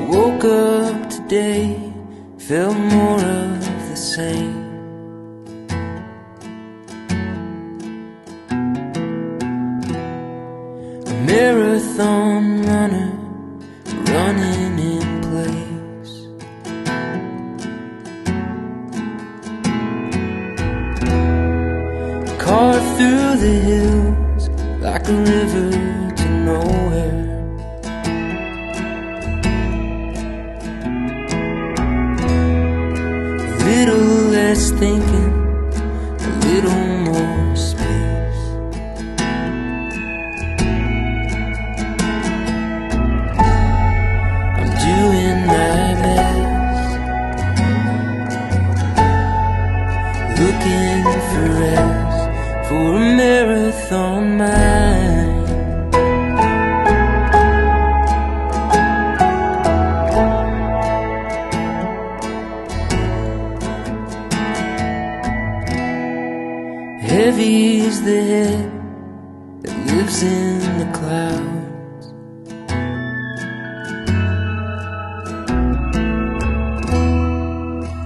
Woke up today, felt more of the same. A marathon runner, running in place. Carved through the hills like a river to nowhere. A little less thinking, a little more space. I'm doing my best, looking for rest, for a marathon mind. Heavy is the head that lives in the clouds.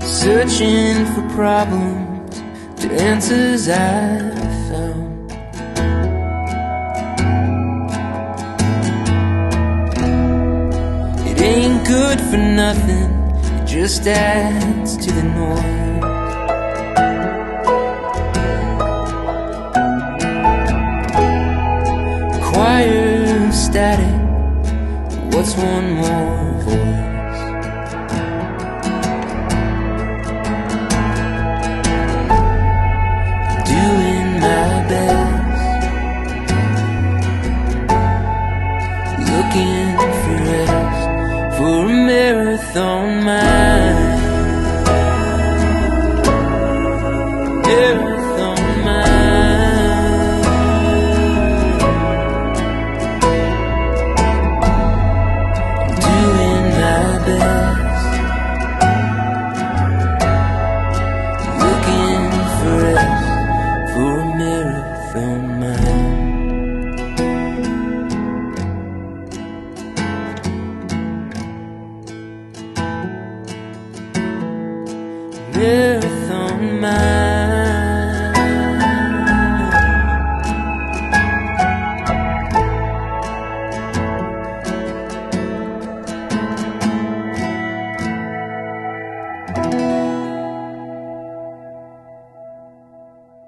Searching for problems to answers I've found. It ain't good for nothing, it just adds to the noise. Choir static, what's one more voice? Doing my best, looking for rest, for a marathon mind. Marathon mind. Doing my best, looking for rest, for a marathon mind. Marathon mind.